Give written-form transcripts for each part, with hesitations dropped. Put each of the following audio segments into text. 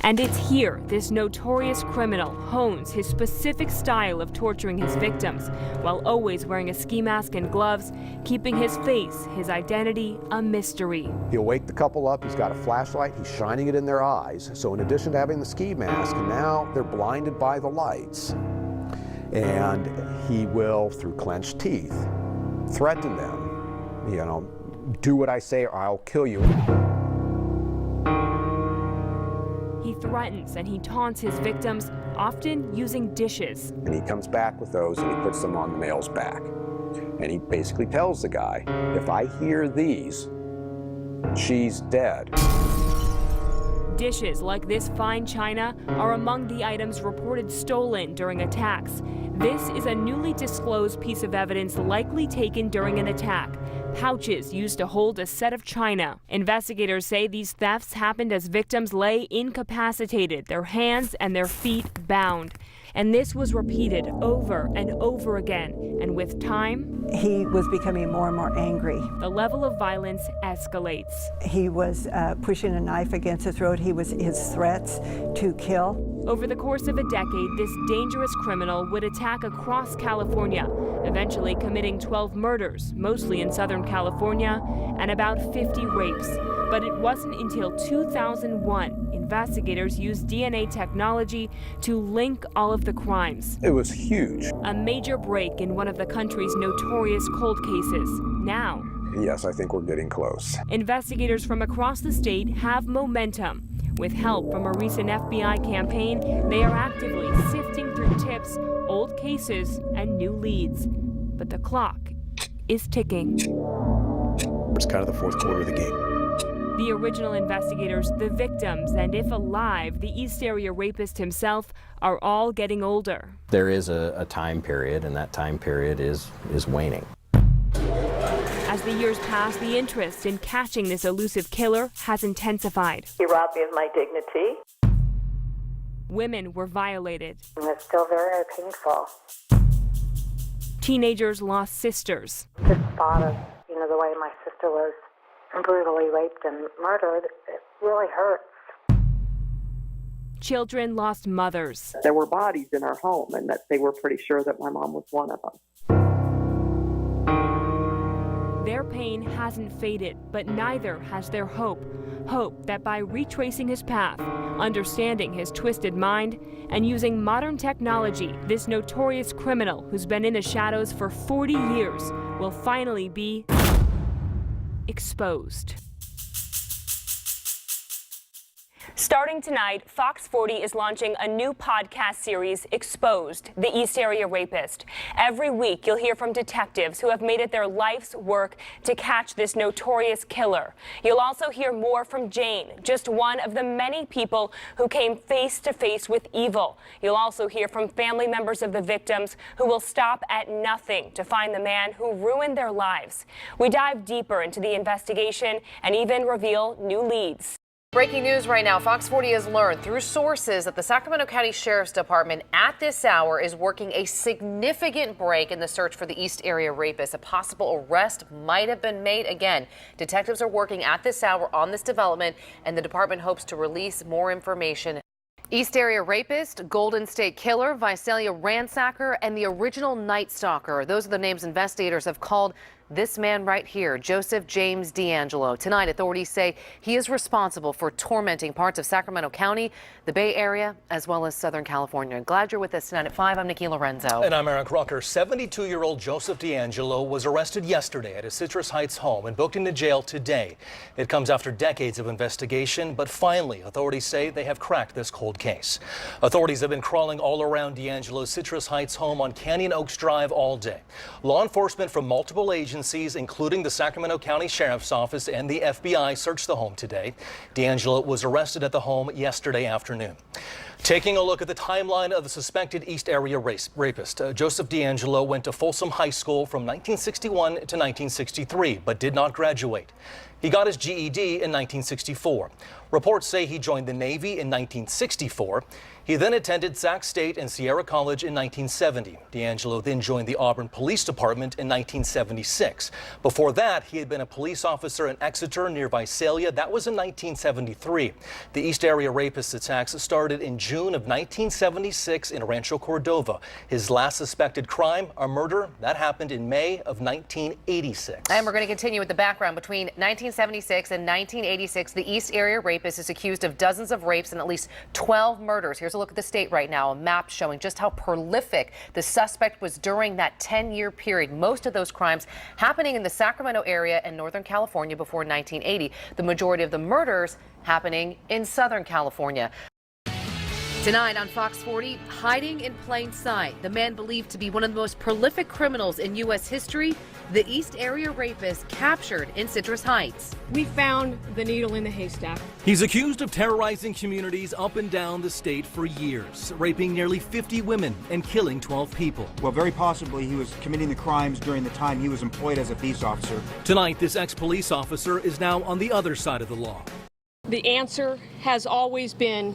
And it's here this notorious criminal hones his specific style of torturing his victims, while always wearing a ski mask and gloves, keeping his face, his identity, a mystery. He'll wake the couple up, he's got a flashlight, he's shining it in their eyes. So in addition to having the ski mask, now they're blinded by the lights. And he will, through clenched teeth, threaten them, you know, do what I say or I'll kill you. He threatens and he taunts his victims, often using dishes. And he comes back with those and he puts them on the male's back. And he basically tells the guy, if I hear these, she's dead. Dishes like this fine china are among the items reported stolen during attacks. This is a newly disclosed piece of evidence likely taken during an attack. Pouches used to hold a set of china. Investigators say these thefts happened as victims lay incapacitated, their hands and their feet bound. And this was repeated over and over again. And with time, he was becoming more and more angry. The level of violence escalates. He was pushing a knife against his throat. His threats to kill. Over the course of a decade, this dangerous criminal would attack across California, eventually committing 12 murders, mostly in Southern California, and about 50 rapes. But it wasn't until 2001 investigators used DNA technology to link all of the crimes. It was huge. A major break in one of the country's notorious cold cases. Now, yes, I think we're getting close. Investigators from across the state have momentum. With help from a recent FBI campaign, they are actively sifting through tips, old cases, and new leads. But the clock is ticking. It's kind of the fourth quarter of the game. The original investigators, the victims, and if alive, the East Area Rapist himself are all getting older. There is a time period, and that time period is waning. As the years pass, the interest in catching this elusive killer has intensified. He robbed me of my dignity. Women were violated. And it's still very painful. Teenagers lost sisters. The thought of, the way my sister was brutally raped and murdered, it really hurts. Children lost mothers. There were bodies in our home, and that they were pretty sure that my mom was one of them. Their pain hasn't faded, but neither has their hope. Hope that by retracing his path, understanding his twisted mind, and using modern technology, this notorious criminal who's been in the shadows for 40 years will finally be exposed. Starting tonight, Fox 40 is launching a new podcast series, Exposed, the East Area Rapist. Every week, you'll hear from detectives who have made it their life's work to catch this notorious killer. You'll also hear more from Jane, just one of the many people who came face to face with evil. You'll also hear from family members of the victims who will stop at nothing to find the man who ruined their lives. We dive deeper into the investigation and even reveal new leads. Breaking news right now. Fox 40 has learned through sources that the Sacramento County Sheriff's Department at this hour is working a significant break in the search for the East Area Rapist. A possible arrest might have been made. Again, detectives are working at this hour on this development, and the department hopes to release more information. East Area Rapist, Golden State Killer, Visalia Ransacker, and the original Night Stalker. Those are the names investigators have called this man right here, Joseph James D'Angelo. Tonight, authorities say he is responsible for tormenting parts of Sacramento County, the Bay Area, as well as Southern California. Glad you're with us tonight at 5. I'm Nikki Lorenzo. And I'm Eric Rucker. 72-year-old Joseph D'Angelo was arrested yesterday at his Citrus Heights home and booked into jail today. It comes after decades of investigation, but finally, authorities say they have cracked this cold case. Authorities have been crawling all around D'Angelo's Citrus Heights home on Canyon Oaks Drive all day. Law enforcement from multiple agencies, including the Sacramento County Sheriff's Office and the FBI, searched the home today. D'Angelo was arrested at the home yesterday afternoon. Taking a look at the timeline of the suspected East Area rapist, Joseph DeAngelo went to Folsom High School from 1961 to 1963, but did not graduate. He got his GED in 1964. Reports say he joined the Navy in 1964. He then attended Sac State and Sierra College in 1970. DeAngelo then joined the Auburn Police Department in 1976. Before that, he had been a police officer in Exeter near Visalia. That was in 1973. The East Area rapist attacks started in June of 1976 in Rancho Cordova. His last suspected crime, a murder, that happened in May of 1986. And we're going to continue with the background. Between 1976 and 1986, the East Area rapist is accused of dozens of rapes and at least 12 murders. Here's a look at the state right now, a map showing just how prolific the suspect was during that 10-year period. Most of those crimes happening in the Sacramento area and Northern California before 1980. The majority of the murders happening in Southern California. Tonight on Fox 40, hiding in plain sight, the man believed to be one of the most prolific criminals in U.S. history, the East Area rapist captured in Citrus Heights. We found the needle in the haystack. He's accused of terrorizing communities up and down the state for years, raping nearly 50 women and killing 12 people. Well, very possibly he was committing the crimes during the time he was employed as a peace officer. Tonight, this ex-police officer is now on the other side of the law. The answer has always been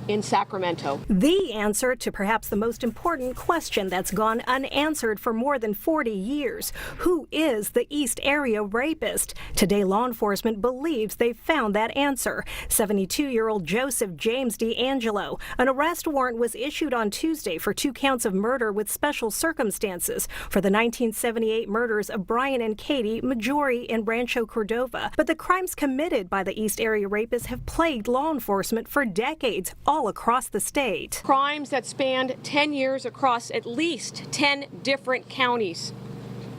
in Sacramento. The answer to perhaps the most important question that's gone unanswered for more than 40 years. Who is the East Area rapist? Today, law enforcement believes they've found that answer. 72-year-old Joseph James DeAngelo. An arrest warrant was issued on Tuesday for 2 counts of murder with special circumstances for the 1978 murders of Brian and Katie Majori in Rancho Cordova. But the crimes committed by the East Area rapist have plagued law enforcement for decades, all across the state. Crimes that spanned 10 years across at least 10 different counties,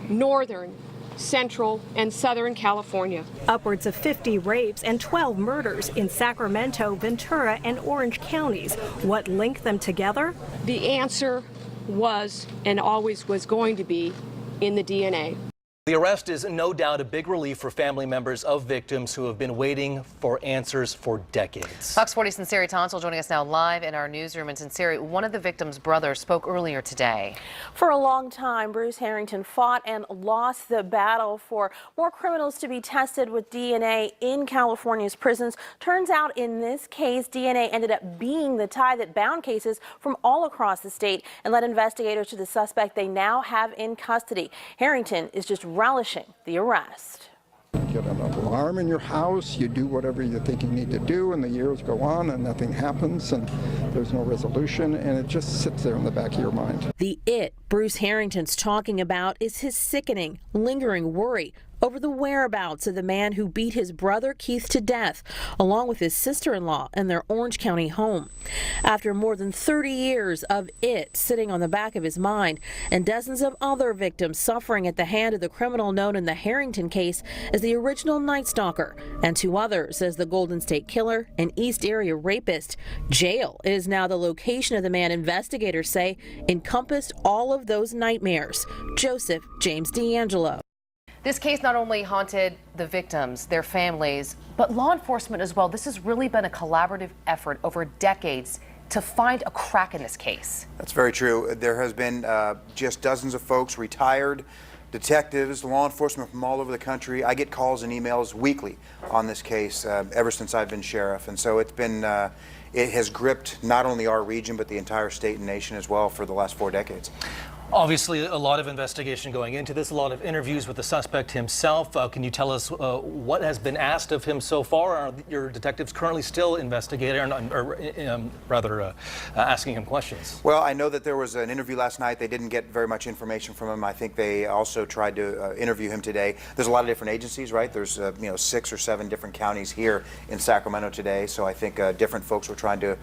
Northern, Central, and Southern California. Upwards of 50 rapes and 12 murders in Sacramento, Ventura, and Orange counties. What linked them together? The answer was and always was going to be in the DNA. The arrest is no doubt a big relief for family members of victims who have been waiting for answers for decades. Fox 40's Sinceri Tonsel joining us now live in our newsroom. And Sinceri, one of the victims' brothers spoke earlier today. For a long time, Bruce Harrington fought and lost the battle for more criminals to be tested with DNA in California's prisons. Turns out in this case, DNA ended up being the tie that bound cases from all across the state and led investigators to the suspect they now have in custody. Harrington is just relishing the arrest. You get an alarm in your house, you do whatever you think you need to do, and the years go on and nothing happens and there's no resolution, and it just sits there in the back of your mind. The Bruce Harrington's talking about is his sickening, lingering worry over the whereabouts of the man who beat his brother Keith to death, along with his sister-in-law in their Orange County home. After more than 30 years of sitting on the back of his mind, and dozens of other victims suffering at the hand of the criminal known in the Harrington case as the original Night Stalker, and 2 others as the Golden State Killer and East Area Rapist, jail is now the location of the man investigators say encompassed all of those nightmares. Joseph James DeAngelo. This case not only haunted the victims, their families, but law enforcement as well. This has really been a collaborative effort over decades to find a crack in this case. That's very true. There has been just dozens of folks, retired detectives, law enforcement from all over the country. I get calls and emails weekly on this case ever since I've been sheriff. And so it's been, it has gripped not only our region, but the entire state and nation as well for the last 4 decades. Obviously, a lot of investigation going into this, a lot of interviews with the suspect himself. Can you tell us what has been asked of him so far? Are your detectives currently still investigating, or asking him questions? Well, I know that there was an interview last night. They didn't get very much information from him. I think they also tried to interview him today. There's a lot of different agencies, right? There's 6 or 7 different counties here in Sacramento today. So I think different folks were trying to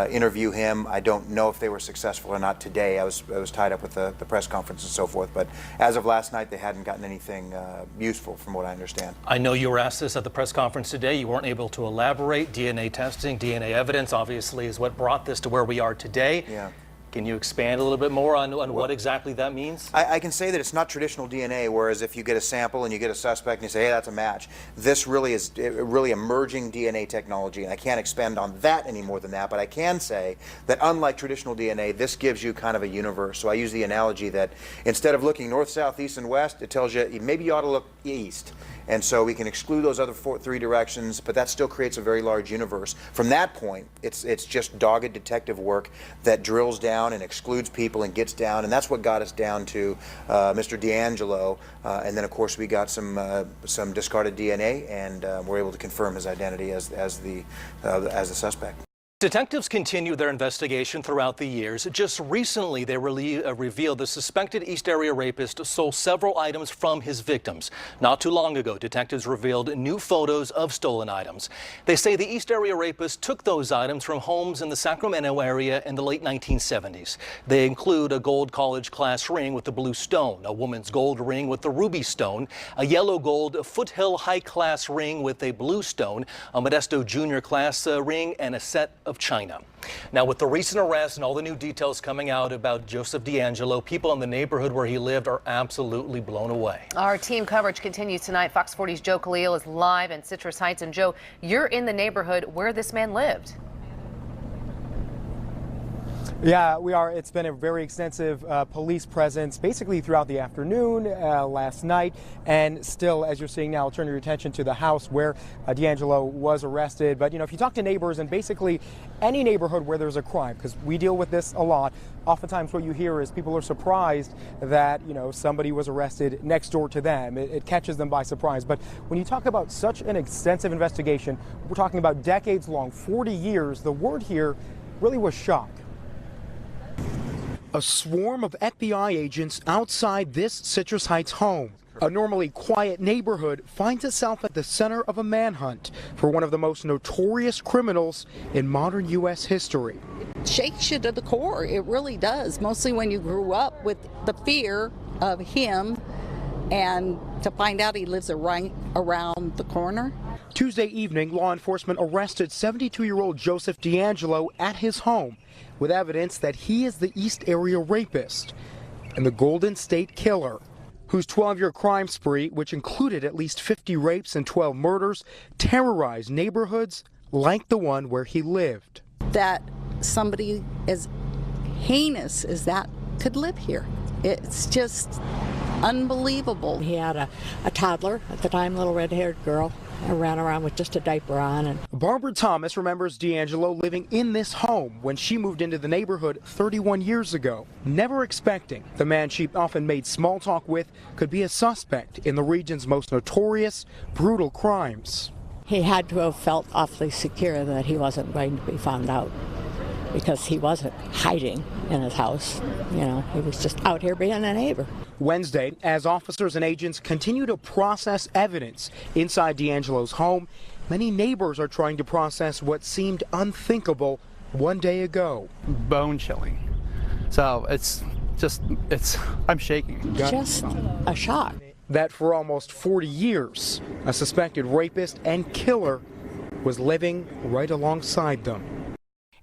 interview him. I don't know if they were successful or not today. I was tied up with the press conference and so forth, but as of last night, they hadn't gotten anything useful from what I understand. I know you were asked this at the press conference today. You weren't able to elaborate. DNA testing, DNA evidence, obviously, is what brought this to where we are today. Yeah. Can you expand a little bit more on what exactly that means? I can say that it's not traditional DNA, whereas if you get a sample and you get a suspect and you say, hey, that's a match, this really is really emerging DNA technology, and I can't expand on that any more than that, but I can say that unlike traditional DNA, this gives you kind of a universe. So I use the analogy that instead of looking north, south, east, and west, it tells you maybe you ought to look east. And so we can exclude those other three directions, but that still creates a very large universe. From that point, it's just dogged detective work that drills down and excludes people and gets down, and that's what got us down to Mr. D'Angelo. And then, of course, we got some discarded DNA, and we're able to confirm his identity as the suspect. Detectives continue their investigation throughout the years. Just recently, they revealed the suspected East Area rapist stole several items from his victims. Not too long ago, detectives revealed new photos of stolen items. They say the East Area rapist took those items from homes in the Sacramento area in the late 1970s. They include a gold college class ring with the blue stone, a woman's gold ring with the ruby stone, a yellow gold Foothill high class ring with a blue stone, a Modesto Junior class ring, and a set of china. Now, with the recent arrest and all the new details coming out about Joseph D'Angelo, people in the neighborhood where he lived are absolutely blown away. Our team coverage continues tonight. Fox 40's Joe Khalil is live in Citrus Heights. And Joe, you're in the neighborhood where this man lived. Yeah, we are. It's been a very extensive police presence basically throughout the afternoon, last night, and still, as you're seeing now, I'll turn your attention to the house where D'Angelo was arrested. But, you know, if you talk to neighbors in basically any neighborhood where there's a crime, because we deal with this a lot, oftentimes what you hear is people are surprised that, you know, somebody was arrested next door to them. It catches them by surprise. But when you talk about such an extensive investigation, we're talking about decades long, 40 years, the word here really was shock. A swarm of FBI agents outside this Citrus Heights home. A normally quiet neighborhood finds itself at the center of a manhunt for one of the most notorious criminals in modern U.S. history. It shakes you to the core. It really does, mostly when you grew up with the fear of him and to find out he lives right around the corner. Tuesday evening, law enforcement arrested 72-year-old Joseph D'Angelo at his home with evidence that he is the East Area rapist and the Golden State Killer, whose 12-year crime spree, which included at least 50 rapes and 12 murders, terrorized neighborhoods like the one where he lived. That somebody as heinous as that could live here. It's just unbelievable. He had a toddler at the time, little red-haired girl. I ran around with just a diaper on. And Barbara Thomas remembers D'Angelo living in this home when she moved into the neighborhood 31 years ago, never expecting the man she often made small talk with could be a suspect in the region's most notorious, brutal crimes. he had to have felt awfully secure that he wasn't going to be found out, because he wasn't hiding in his house. You know, he was just out here being a neighbor. Wednesday, as officers and agents continue to process evidence inside D'Angelo's home, many neighbors are trying to process what seemed unthinkable one day ago. Bone chilling. So I'm shaking. Just a shock. That for almost 40 years, a suspected rapist and killer was living right alongside them.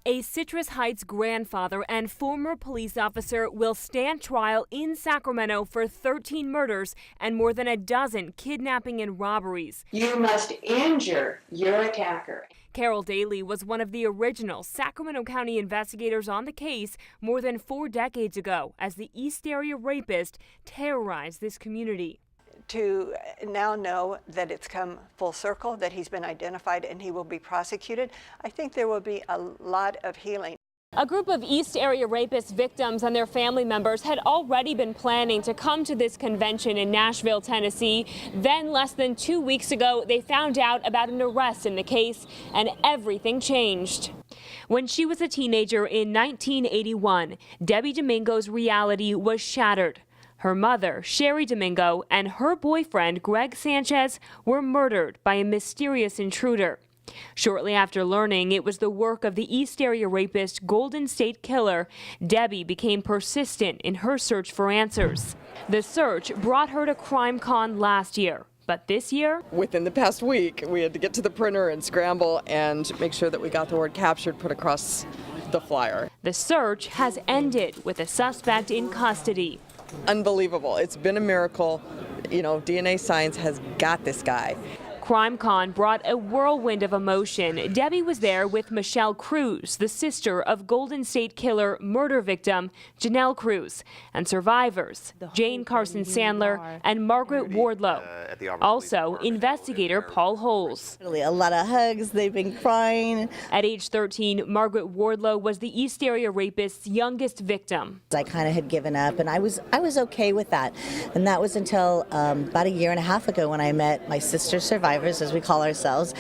A Citrus Heights grandfather and former police officer will stand trial in Sacramento for 13 murders and more than a dozen kidnapping and robberies. You must injure your attacker. Carol Daly was one of the original Sacramento County investigators on the case more than 4 decades ago as the East Area rapist terrorized this community. To now know that it's come full circle, that he's been identified and he will be prosecuted, I think there will be a lot of healing. A group of East Area rapist victims and their family members had already been planning to come to this convention in Nashville, Tennessee. Then less than 2 weeks ago, they found out about an arrest in the case and everything changed. When she was a teenager in 1981, Debbie Domingo's reality was shattered. Her mother, Sherry Domingo, and her boyfriend, Greg Sanchez, were murdered by a mysterious intruder. Shortly after learning it was the work of the East Area rapist Golden State Killer, Debbie became persistent in her search for answers. The search brought her to CrimeCon last year. But this year? Within the past week, we had to get to the printer and scramble and make sure that we got the word captured put across the flyer. The search has ended with a suspect in custody. Unbelievable. It's been a miracle. You know, DNA science has got this guy. CrimeCon brought a whirlwind of emotion. Debbie was there with Michelle Cruz, the sister of Golden State Killer murder victim Janelle Cruz, and survivors Jane Carson Sandler and Margaret Wardlow. Also, investigator Paul Holes. A lot of hugs, they've been crying. At age 13, Margaret Wardlow was the East Area Rapist's youngest victim. I kind of had given up, and I was okay with that. And that was until about a year and a half ago when I met my sister survivors, as we call ourselves.